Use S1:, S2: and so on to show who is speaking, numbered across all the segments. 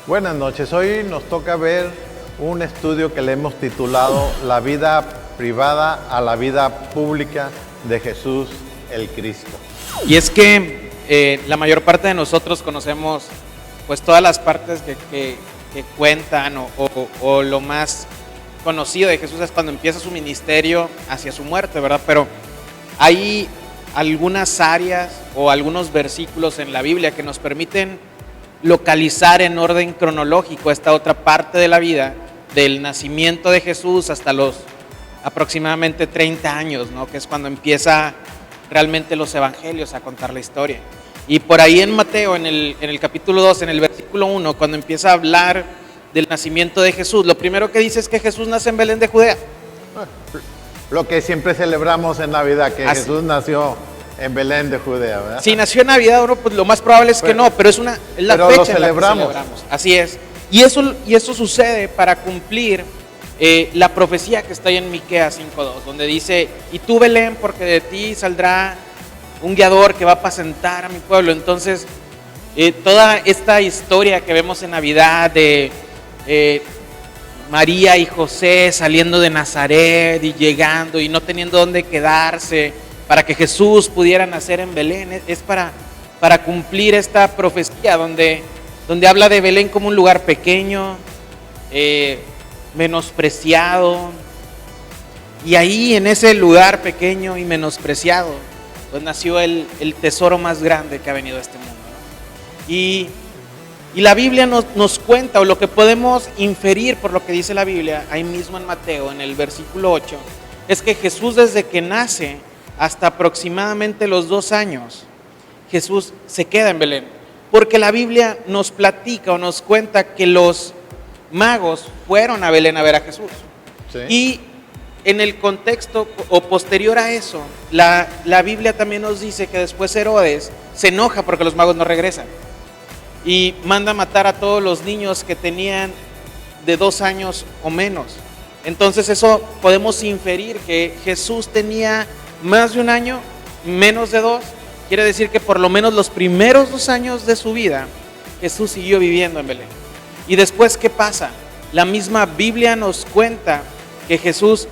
S1: Buenas noches, hoy nos toca ver un estudio que le hemos titulado La vida privada a la vida pública de Jesús el Cristo.
S2: Y es que la mayor parte de nosotros conocemos pues todas las partes que cuentan o lo más conocido de Jesús es cuando empieza su ministerio hacia su muerte, ¿verdad? Pero hay algunas áreas o algunos versículos en la Biblia que nos permiten localizar en orden cronológico esta otra parte de la vida, del nacimiento de Jesús hasta los aproximadamente 30 años, ¿no? Que es cuando empieza realmente los evangelios a contar la historia. Y por ahí en Mateo, en el capítulo 2, en el versículo 1, cuando empieza a hablar del nacimiento de Jesús, lo primero que dice es que Jesús nace en Belén de Judea.
S1: Lo que siempre celebramos en Navidad, que Jesús nació en Belén de Judea, ¿verdad?
S2: Si nació en Navidad, pues lo más probable es que no, pero es la
S1: pero
S2: fecha
S1: lo celebramos.
S2: En la que celebramos. Así es. Y eso sucede para cumplir la profecía que está ahí en Miqueas 5:2, donde dice: y tú, Belén, porque de ti saldrá un guiador que va a apacentar a mi pueblo. Entonces, toda esta historia que vemos en Navidad de María y José saliendo de Nazaret y llegando y no teniendo dónde quedarse para que Jesús pudiera nacer en Belén, es para cumplir esta profecía donde habla de Belén como un lugar pequeño, menospreciado, y ahí en ese lugar pequeño y menospreciado pues nació el tesoro más grande que ha venido a este mundo, ¿no? Y la Biblia nos cuenta, o lo que podemos inferir por lo que dice la Biblia, ahí mismo en Mateo, en el versículo 8, es que Jesús, desde que nace hasta aproximadamente los 2 años, Jesús se queda en Belén, porque la Biblia nos platica o nos cuenta que los magos fueron a Belén a ver a Jesús.
S1: Sí.
S2: Y en el contexto o posterior a eso, la Biblia también nos dice que después Herodes se enoja porque los magos no regresan y manda a matar a todos los niños que tenían de 2 años o menos. Entonces eso podemos inferir que Jesús tenía más de 1 año, menos de 2. Quiere decir que por lo menos los primeros 2 años de su vida Jesús siguió viviendo en Belén. Y después, ¿qué pasa? La misma Biblia nos cuenta que Jesús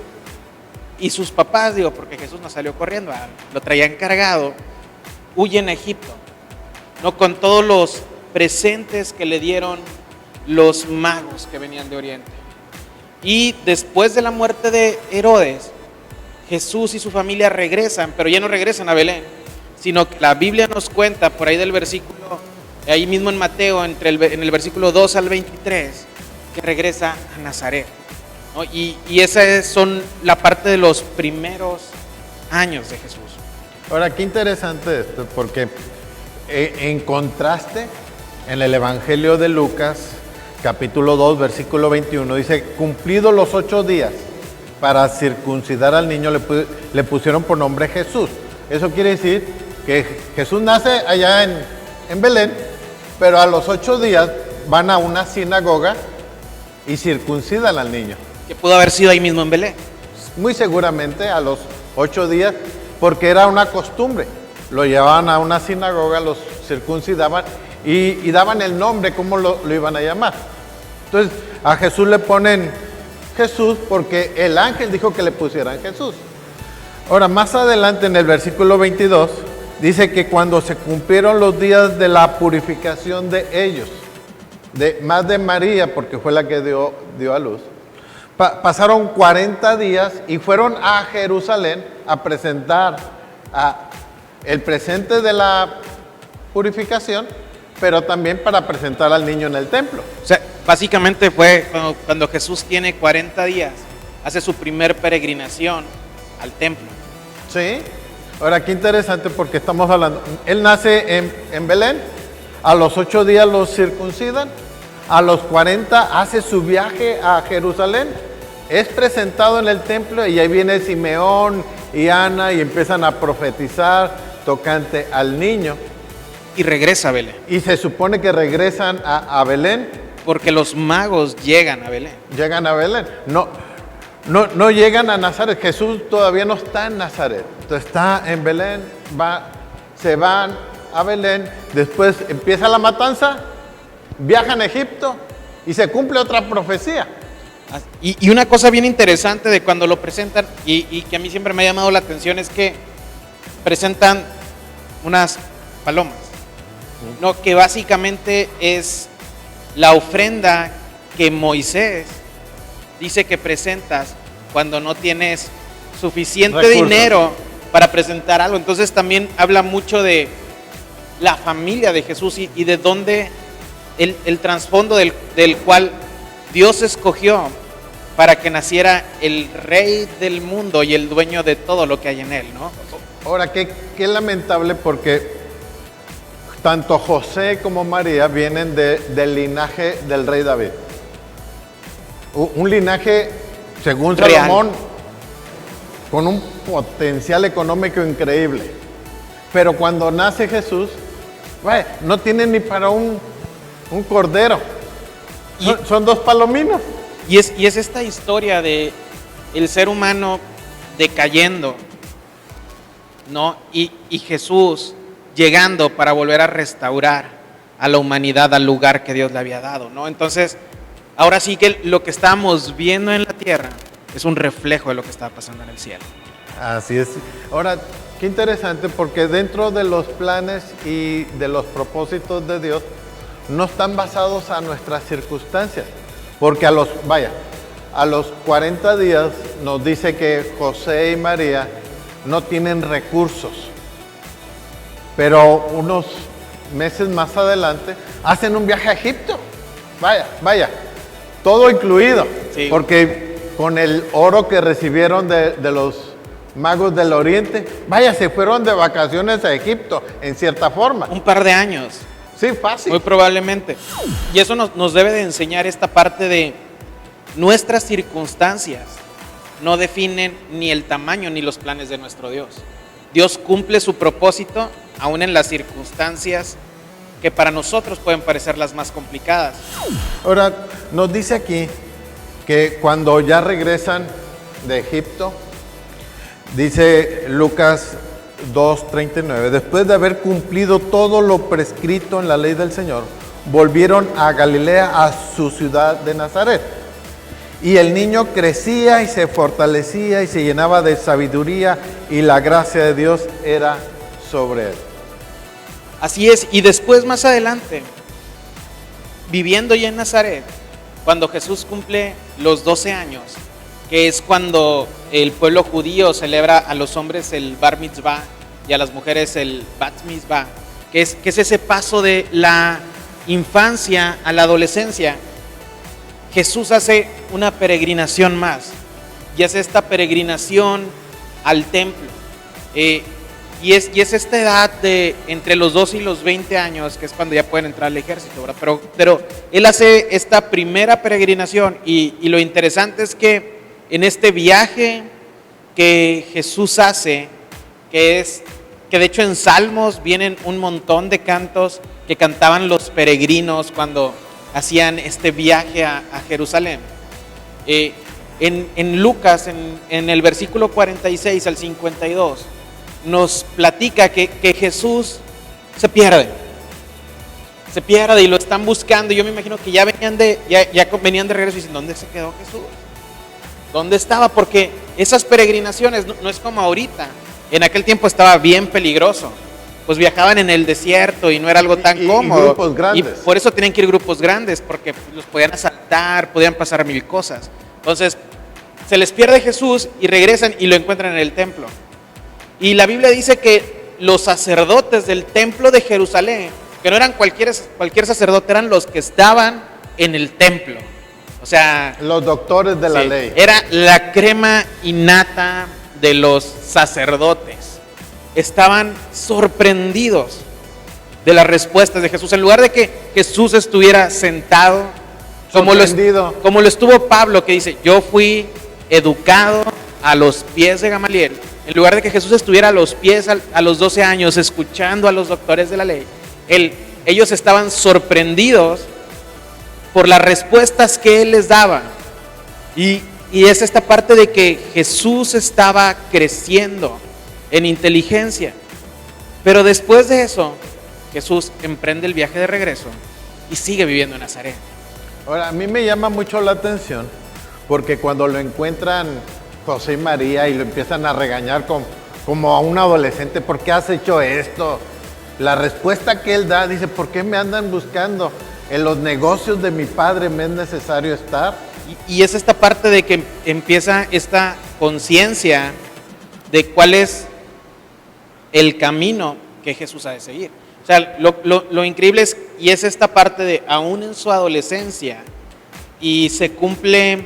S2: y sus papás, porque Jesús no salió corriendo, lo traían cargado, huyen a Egipto, ¿no? Con todos los presentes que le dieron los magos que venían de Oriente. Y después de la muerte de Herodes, Jesús y su familia regresan, pero ya no regresan a Belén, sino que la Biblia nos cuenta por ahí del versículo, ahí mismo en Mateo, en el versículo 2 al 23, que regresa a Nazaret, ¿no? Y esa son la parte de los primeros años de Jesús.
S1: Ahora, qué interesante esto, porque en contraste, en el Evangelio de Lucas, capítulo 2, versículo 21, dice: cumplidos los 8 días para circuncidar al niño, le pusieron por nombre Jesús. Eso quiere decir que Jesús nace allá en Belén, pero a los 8 días van a una sinagoga y circuncidan al niño.
S2: Que pudo haber sido ahí mismo en Belén.
S1: Muy seguramente a los 8 días, porque era una costumbre. Lo llevaban a una sinagoga, los circuncidaban y daban el nombre, cómo lo iban a llamar. Entonces a Jesús le ponen Jesús porque el ángel dijo que le pusieran Jesús. Ahora, más adelante en el versículo 22 dice que cuando se cumplieron los días de la purificación de ellos, más de María, porque fue la que dio a luz, pasaron 40 días y fueron a Jerusalén a presentar el presente de la purificación, pero también para presentar al niño en el templo.
S2: O sea, básicamente fue cuando Jesús tiene 40 días, hace su primer peregrinación al templo.
S1: Sí. Ahora, qué interesante, porque estamos hablando, él nace en Belén, a los 8 días lo circuncidan, a los 40 hace su viaje a Jerusalén, es presentado en el templo y ahí viene Simeón y Ana y empiezan a profetizar tocante al niño.
S2: Y regresa a Belén.
S1: Y se supone que regresan a Belén.
S2: Porque los magos llegan a Belén.
S1: Llegan a Belén. No llegan a Nazaret. Jesús todavía no está en Nazaret. Entonces está en Belén, se van a Belén, después empieza la matanza viajan a Egipto y se cumple otra profecía.
S2: Y una cosa bien interesante de cuando lo presentan, y que a mí siempre me ha llamado la atención, es que presentan unas palomas, ¿no? Que básicamente es la ofrenda que Moisés dice que presentas cuando no tienes suficiente
S1: recursos,
S2: dinero para presentar algo. Entonces también habla mucho de la familia de Jesús y de dónde el trasfondo del cual Dios escogió para que naciera el rey del mundo y el dueño de todo lo que hay en él, ¿no?
S1: Ahora, qué lamentable, porque tanto José como María vienen del linaje del rey David. Un linaje, según
S2: Real.
S1: Salomón, con un potencial económico increíble. Pero cuando nace Jesús, no tienen ni para un cordero. Son dos palominos.
S2: Y es esta historia de el ser humano decayendo, ¿no? Y Jesús llegando para volver a restaurar a la humanidad al lugar que Dios le había dado, ¿no? Entonces, ahora sí que lo que estamos viendo en la tierra es un reflejo de lo que está pasando en el cielo.
S1: Así es. Ahora, qué interesante, porque dentro de los planes y de los propósitos de Dios no están basados a nuestras circunstancias. Porque a los 40 días nos dice que José y María no tienen recursos. Pero unos meses más adelante hacen un viaje a Egipto. Vaya, todo incluido.
S2: Sí.
S1: Porque con el oro que recibieron de los magos del oriente, se fueron de vacaciones a Egipto, en cierta forma.
S2: Un par de años.
S1: Sí, fácil.
S2: Muy probablemente. Y eso nos debe de enseñar esta parte de nuestras circunstancias no definen ni el tamaño ni los planes de nuestro Dios. Dios cumple su propósito aún en las circunstancias que para nosotros pueden parecer las más complicadas.
S1: Ahora, nos dice aquí que cuando ya regresan de Egipto, dice Lucas 2:39, después de haber cumplido todo lo prescrito en la ley del Señor, volvieron a Galilea, a su ciudad de Nazaret. Y el niño crecía y se fortalecía y se llenaba de sabiduría, y la gracia de Dios era sobre él.
S2: Así es, y después más adelante, viviendo ya en Nazaret, cuando Jesús cumple los 12 años, que es cuando el pueblo judío celebra a los hombres el bar mitzvah y a las mujeres el bat mitzvah, que es ese paso de la infancia a la adolescencia. Jesús hace una peregrinación más, y hace esta peregrinación al templo. Y es esta edad de entre los 12 y los 20 años, que es cuando ya pueden entrar al ejército, ¿verdad? Pero él hace esta primera peregrinación, y lo interesante es que en este viaje que Jesús hace, que de hecho en Salmos vienen un montón de cantos que cantaban los peregrinos cuando hacían este viaje a Jerusalén. En Lucas, en el versículo 46 al 52, nos platica que Jesús se pierde y lo están buscando. Yo me imagino que ya venían de regreso y dicen, ¿dónde se quedó Jesús? ¿Dónde estaba? Porque esas peregrinaciones no es como ahorita. En aquel tiempo estaba bien peligroso. Pues viajaban en el desierto y no era algo tan cómodo.
S1: Y grupos grandes.
S2: Y por eso tenían que ir grupos grandes, porque los podían asaltar, podían pasar mil cosas. Entonces, se les pierde Jesús y regresan y lo encuentran en el templo. Y la Biblia dice que los sacerdotes del templo de Jerusalén, que no eran cualquier sacerdote, eran los que estaban en el templo. O sea,
S1: los doctores de la ley.
S2: Era la crema innata de los sacerdotes. Estaban sorprendidos de las respuestas de Jesús. En lugar de que Jesús estuviera sentado, como lo estuvo Pablo, que dice, yo fui educado a los pies de Gamaliel. En lugar de que Jesús estuviera a los pies a los 12 años escuchando a los doctores de la ley, ellos estaban sorprendidos por las respuestas que Él les daba. Y es esta parte de que Jesús estaba creciendo en inteligencia. Pero después de eso, Jesús emprende el viaje de regreso y sigue viviendo en Nazaret.
S1: Ahora, a mí me llama mucho la atención porque cuando lo encuentran José y María y lo empiezan a regañar como a un adolescente, ¿por qué has hecho esto? La respuesta que él da, dice, ¿por qué me andan buscando? En los negocios de mi padre me es necesario estar.
S2: Y es esta parte de que empieza esta conciencia de cuál es el camino que Jesús ha de seguir. O sea, lo increíble es, y es esta parte de, aún en su adolescencia, y se cumple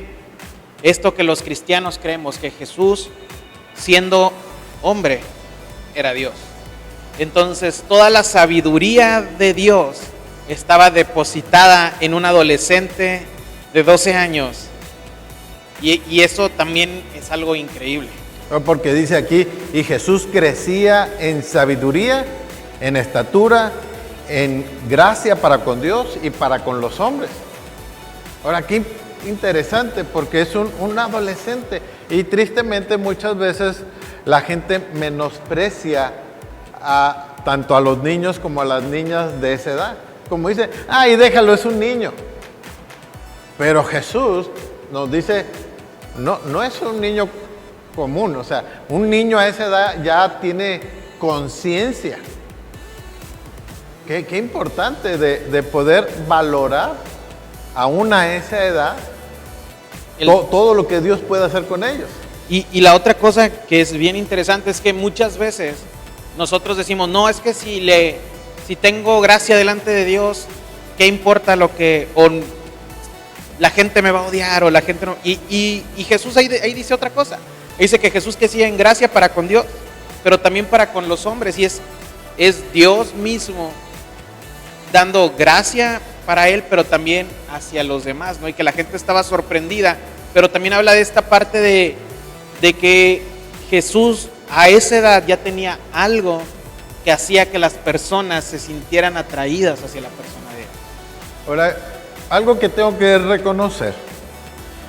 S2: esto que los cristianos creemos, que Jesús, siendo hombre, era Dios. Entonces, toda la sabiduría de Dios estaba depositada en un adolescente de 12 años. Y eso también es algo increíble.
S1: Porque dice aquí, y Jesús crecía en sabiduría, en estatura, en gracia para con Dios y para con los hombres. Ahora, aquí interesante porque es un adolescente y tristemente muchas veces la gente menosprecia tanto a los niños como a las niñas de esa edad. Como dice, ay, déjalo, es un niño. Pero Jesús nos dice, no es un niño común, o sea, un niño a esa edad ya tiene conciencia. Qué importante de poder valorar aún a esa edad todo lo que Dios puede hacer con ellos.
S2: Y la otra cosa que es bien interesante es que muchas veces nosotros decimos, no, es que si tengo gracia delante de Dios, ¿qué importa lo que la gente me va a odiar o la gente no? Y Jesús ahí dice otra cosa. Dice que Jesús que sigue en gracia para con Dios, pero también para con los hombres. Y es Dios mismo dando gracia para él, pero también hacia los demás, ¿no? Y que la gente estaba sorprendida, pero también habla de esta parte de que Jesús a esa edad ya tenía algo que hacía que las personas se sintieran atraídas hacia la persona de él.
S1: Ahora, algo que tengo que reconocer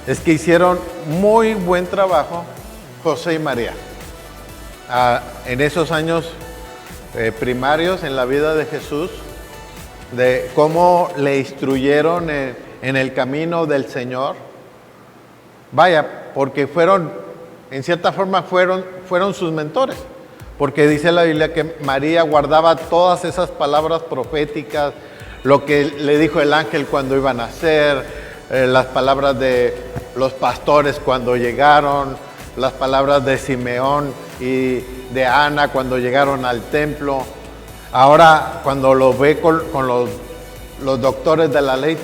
S1: es que hicieron muy buen trabajo José y María en esos años primarios en la vida de Jesús, de cómo le instruyeron en el camino del Señor. Vaya, porque en cierta forma fueron sus mentores, porque dice la Biblia que María guardaba todas esas palabras proféticas, lo que le dijo el ángel cuando iban a nacer, las palabras de los pastores cuando llegaron, las palabras de Simeón y de Ana cuando llegaron al templo. Ahora, cuando lo ve con los doctores de la ley,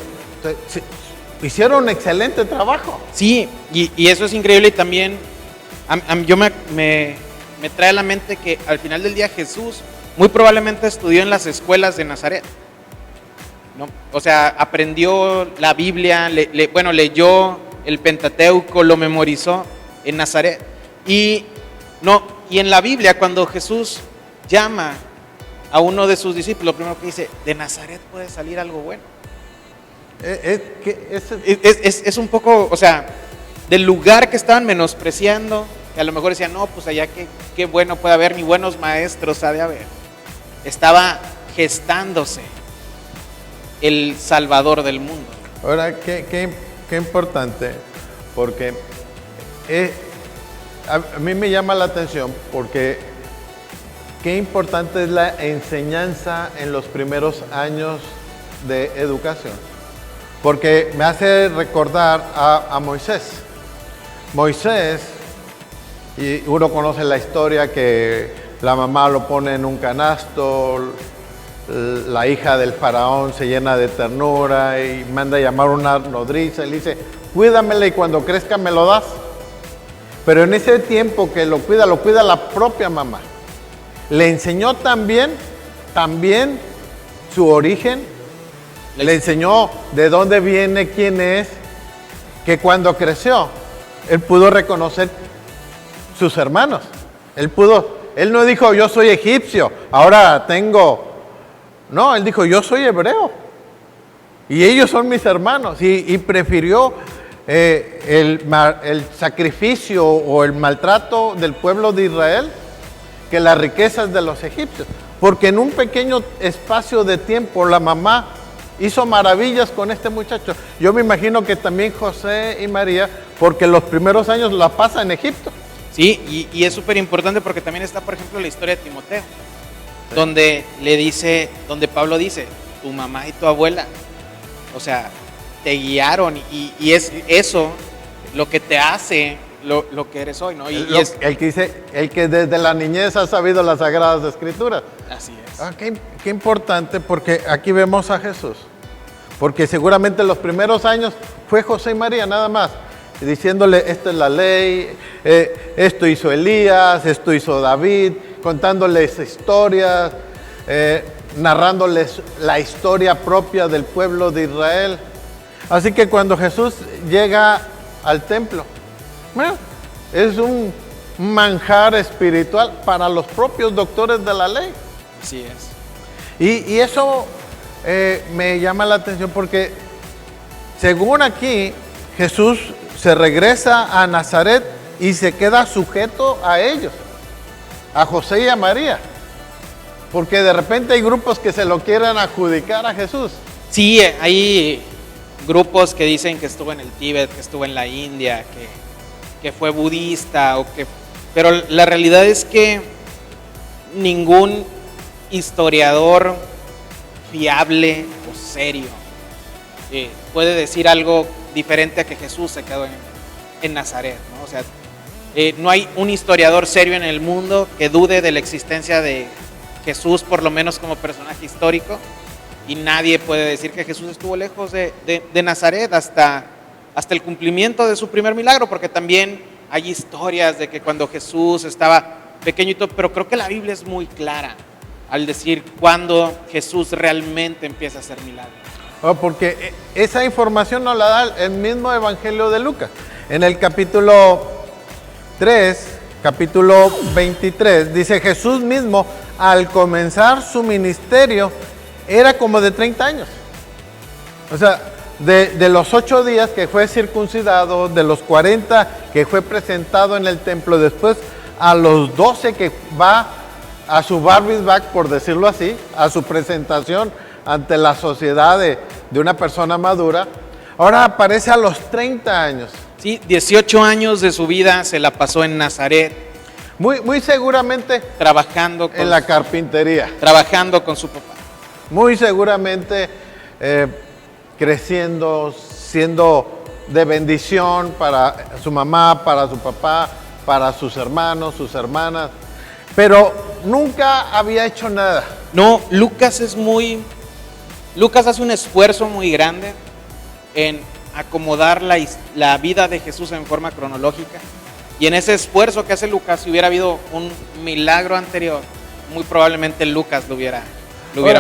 S1: hicieron un excelente trabajo.
S2: Sí, y eso es increíble. Y también yo me trae a la mente que al final del día Jesús muy probablemente estudió en las escuelas de Nazaret, ¿no? O sea, aprendió la Biblia, leyó el Pentateuco, lo memorizó en Nazaret. Y en la Biblia, cuando Jesús llama a uno de sus discípulos, lo primero que dice, de Nazaret puede salir algo bueno. Es un poco, o sea, del lugar que estaban menospreciando, que a lo mejor decían, no, pues allá qué bueno puede haber, ni buenos maestros ha de haber. Estaba gestándose el Salvador del mundo.
S1: Ahora, qué importante, porque a mí me llama la atención, porque qué importante es la enseñanza en los primeros años de educación, porque me hace recordar a Moisés. Moisés, y uno conoce la historia que la mamá lo pone en un canasto, la hija del faraón se llena de ternura y manda a llamar una nodriza y le dice, cuídamela y cuando crezca me lo das. Pero en ese tiempo que lo cuida la propia mamá. Le enseñó también su origen, le enseñó de dónde viene, quién es, que cuando creció, él pudo reconocer sus hermanos. Él no dijo, yo soy egipcio, ahora no, él dijo, yo soy hebreo y ellos son mis hermanos, y prefirió el sacrificio o el maltrato del pueblo de Israel que las riquezas de los egipcios, porque en un pequeño espacio de tiempo la mamá hizo maravillas con este muchacho. Yo me imagino que también José y María, porque los primeros años la pasa en Egipto.
S2: Sí, y es súper importante porque también está, por ejemplo, la historia de Timoteo, donde Pablo dice, tu mamá y tu abuela, o sea, te guiaron y es eso lo que te hace lo que eres hoy, ¿no?
S1: El que dice, el que desde la niñez ha sabido las Sagradas Escrituras.
S2: Así es.
S1: Qué importante, porque aquí vemos a Jesús. Porque seguramente los primeros años fue José y María nada más, diciéndole, esta es la ley, esto hizo Elías, esto hizo David, contándoles historias, narrándoles la historia propia del pueblo de Israel. Así que cuando Jesús llega al templo, bueno, es un manjar espiritual para los propios doctores de la ley.
S2: Así es.
S1: Y eso me llama la atención porque, según aquí, Jesús se regresa a Nazaret y se queda sujeto a ellos, a José y a María. Porque de repente hay grupos que se lo quieren adjudicar a Jesús.
S2: Sí, hay grupos que dicen que estuvo en el Tíbet, que estuvo en la India, que fue budista, pero la realidad es que ningún historiador fiable o serio puede decir algo diferente a que Jesús se quedó en Nazaret, ¿no? O sea, no hay un historiador serio en el mundo que dude de la existencia de Jesús, por lo menos como personaje histórico, y nadie puede decir que Jesús estuvo lejos de Nazaret hasta el cumplimiento de su primer milagro, porque también hay historias de que cuando Jesús estaba pequeñito, pero creo que la Biblia es muy clara al decir cuándo Jesús realmente empieza a hacer milagros.
S1: Porque esa información nos la da el mismo Evangelio de Lucas. En el capítulo 3, capítulo 23, dice, Jesús mismo al comenzar su ministerio era como de 30 años. O sea, de los 8 días que fue circuncidado, de los 40 que fue presentado en el templo, después a los 12 que va a su barbizback, por decirlo así, a su presentación ante la sociedad de una persona madura, ahora aparece a los 30 años.
S2: Sí, 18 años de su vida se la pasó en Nazaret.
S1: Muy seguramente
S2: trabajando
S1: en la carpintería.
S2: Trabajando con su papá.
S1: Muy seguramente creciendo, siendo de bendición para su mamá, para su papá, para sus hermanos, sus hermanas. Pero nunca había hecho nada.
S2: No, Lucas hace un esfuerzo muy grande en acomodar la vida de Jesús en forma cronológica. Y en ese esfuerzo que hace Lucas, si hubiera habido un milagro anterior, muy probablemente Lucas lo hubiera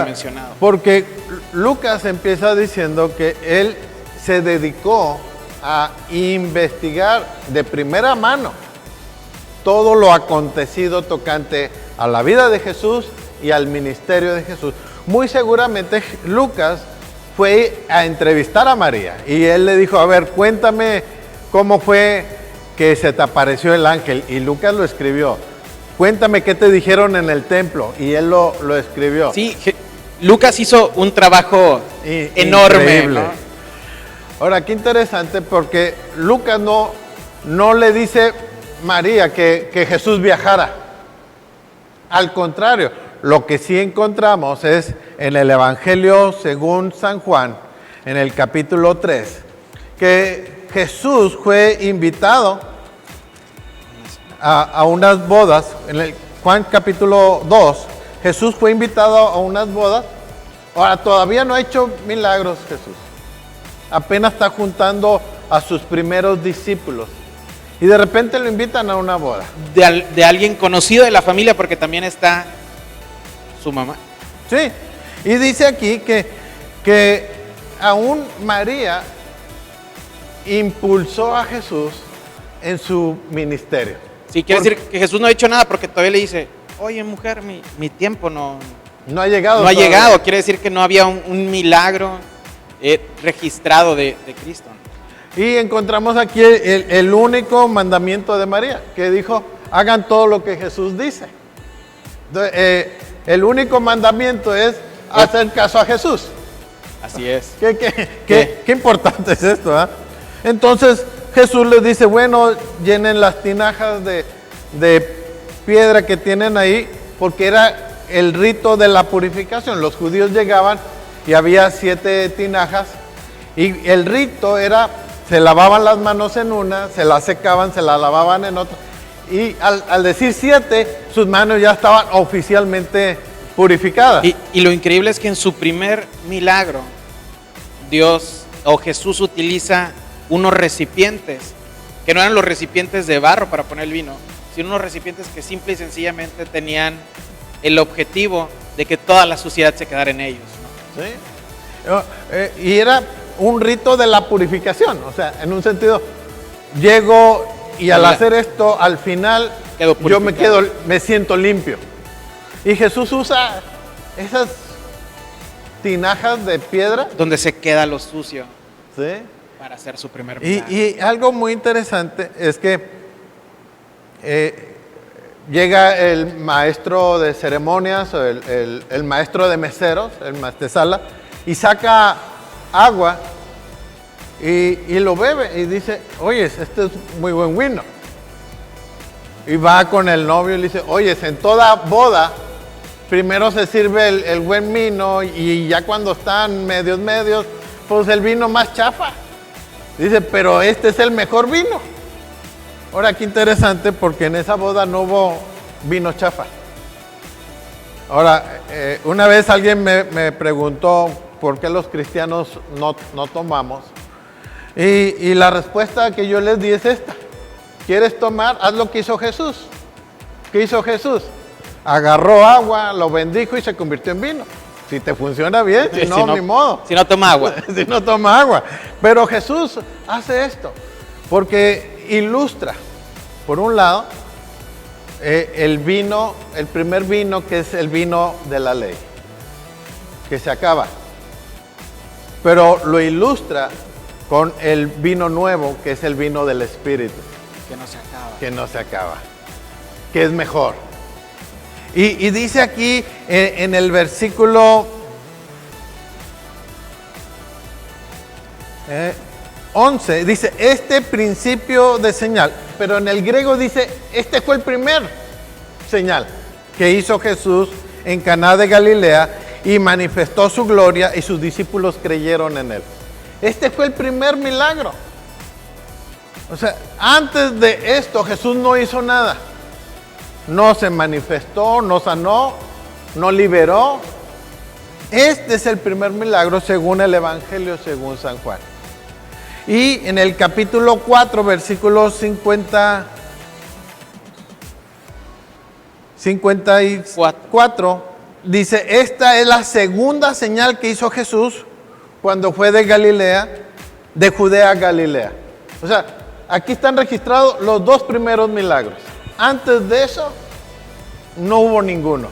S2: mencionado.
S1: Porque Lucas empieza diciendo que él se dedicó a investigar de primera mano todo lo acontecido tocante a la vida de Jesús y al ministerio de Jesús. Muy seguramente Lucas fue a entrevistar a María y él le dijo, a ver, cuéntame cómo fue que se te apareció el ángel, y Lucas lo escribió. Cuéntame qué te dijeron en el templo, y él lo escribió.
S2: Sí, Lucas hizo un trabajo enorme, ¿no?
S1: Ahora, qué interesante, porque Lucas no le dice María que Jesús viajara. Al contrario, lo que sí encontramos es en el Evangelio según San Juan, en el capítulo 3, que Jesús fue invitado a unas bodas. En el Juan capítulo 2, Jesús fue invitado a unas bodas. Ahora, todavía no ha hecho milagros Jesús. Apenas está juntando a sus primeros discípulos. Y de repente lo invitan a una boda.
S2: De alguien conocido de la familia, porque también está su mamá.
S1: Sí, y dice aquí que aún María impulsó a Jesús en su ministerio.
S2: Sí, quiere decir que Jesús no ha hecho nada porque todavía le dice, oye mujer, mi tiempo no
S1: ha llegado.
S2: No ha llegado, quiere decir que no había un milagro registrado de Cristo.
S1: Y encontramos aquí el único mandamiento de María, que dijo, hagan todo lo que Jesús dice. Entonces, el único mandamiento es hacer caso a Jesús.
S2: Así es.
S1: Qué importante es esto, ¿ah? Entonces Jesús les dice, bueno, llenen las tinajas de piedra que tienen ahí, porque era el rito de la purificación. Los judíos llegaban y había 7 tinajas, y el rito era, se lavaban las manos en una, se las secaban, se las lavaban en otra, y al decir 7, sus manos ya estaban oficialmente purificadas.
S2: Y lo increíble es que en su primer milagro, Dios o Jesús utiliza unos recipientes, que no eran los recipientes de barro para poner el vino, sino unos recipientes que simple y sencillamente tenían el objetivo de que toda la suciedad se quedara en ellos, ¿no?
S1: Sí. Y era un rito de la purificación, o sea, en un sentido, llego y al hacer esto, al final, yo me siento limpio. Y Jesús usa esas tinajas de piedra,
S2: donde se queda lo sucio,
S1: ¿sí?,
S2: para hacer su primer milagro.
S1: Y algo muy interesante es que llega el maestro de ceremonias, o el maestro de meseros, el maestresala, y saca agua y lo bebe y dice, oye, este es muy buen vino. Y va con el novio y le dice, oye, en toda boda primero se sirve el buen vino, y ya cuando están medios, pues el vino más chafa. Dice, pero este es el mejor vino. Ahora, qué interesante, porque en esa boda no hubo vino chafa. Ahora, una vez alguien me preguntó por qué los cristianos no tomamos. Y la respuesta que yo les di es esta. ¿Quieres tomar? Haz lo que hizo Jesús. ¿Qué hizo Jesús? Agarró agua, lo bendijo y se convirtió en vino. Si te funciona bien, si no, ni modo.
S2: Si no, toma agua.
S1: Si no, toma agua. Pero Jesús hace esto porque ilustra, por un lado, el vino, el primer vino, que es el vino de la ley, que se acaba. Pero lo ilustra con el vino nuevo, que es el vino del Espíritu.
S2: Que no se acaba.
S1: Que no se acaba. Que es mejor. Y dice aquí en el versículo 11, dice, este principio de señal, pero en el griego dice, este fue el primer señal que hizo Jesús en Caná de Galilea y manifestó su gloria y sus discípulos creyeron en él. Este fue el primer milagro. O sea, antes de esto Jesús no hizo nada. No se manifestó, no sanó, no liberó. Este es el primer milagro según el Evangelio, según San Juan. Y en el capítulo 4, versículo 54, dice, esta es la segunda señal que hizo Jesús cuando fue de Judea a Galilea. O sea, aquí están registrados los 2 primeros milagros. Antes de eso, no hubo ninguno.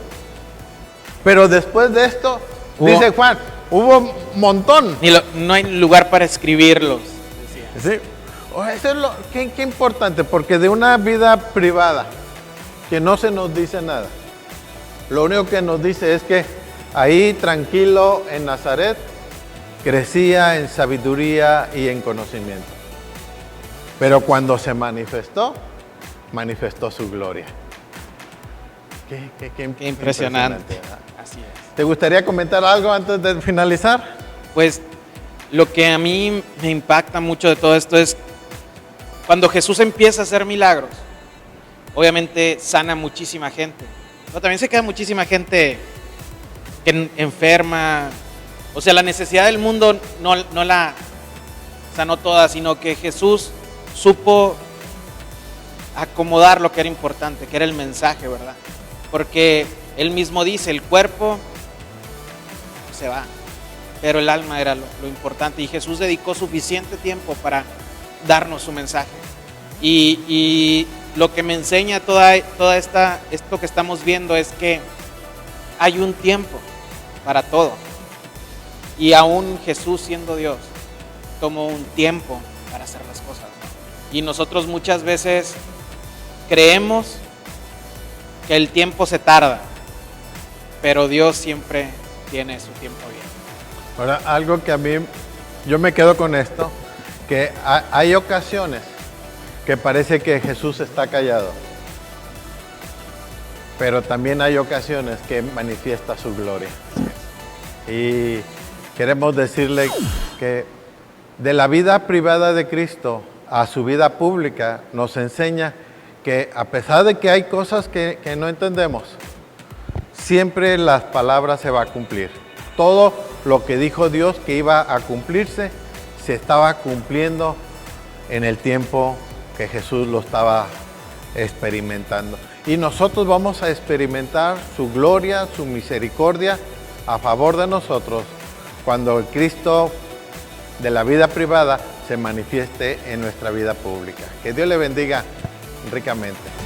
S1: Pero después de esto, dice Juan, hubo un montón.
S2: No hay lugar para escribirlos, decía.
S1: Sí. Eso es qué importante, porque de una vida privada, que no se nos dice nada. Lo único que nos dice es que ahí, tranquilo, en Nazaret, crecía en sabiduría y en conocimiento. Pero cuando se manifestó su gloria. Qué
S2: impresionante. Así es.
S1: ¿Te gustaría comentar algo antes de finalizar?
S2: Pues lo que a mí me impacta mucho de todo esto es cuando Jesús empieza a hacer milagros, obviamente sana muchísima gente, pero también se queda muchísima gente enferma. O sea, la necesidad del mundo no la sanó toda, sino que Jesús supo acomodar lo que era importante, que era el mensaje, ¿verdad? Porque él mismo dice, el cuerpo se va, pero el alma era lo importante, y Jesús dedicó suficiente tiempo para darnos su mensaje. Y lo que me enseña esto que estamos viendo es que hay un tiempo para todo. Y aún Jesús, siendo Dios, tomó un tiempo para hacer las cosas, ¿no? Y nosotros muchas veces creemos que el tiempo se tarda, pero Dios siempre tiene su tiempo bien.
S1: Ahora, algo que a mí, yo me quedo con esto, que hay ocasiones que parece que Jesús está callado, pero también hay ocasiones que manifiesta su gloria. Y queremos decirle que de la vida privada de Cristo a su vida pública nos enseña que a pesar de que hay cosas que no entendemos, siempre las palabras se va a cumplir. Todo lo que dijo Dios que iba a cumplirse, se estaba cumpliendo en el tiempo que Jesús lo estaba experimentando. Y nosotros vamos a experimentar su gloria, su misericordia a favor de nosotros cuando el Cristo de la vida privada se manifieste en nuestra vida pública. Que Dios le bendiga ricamente.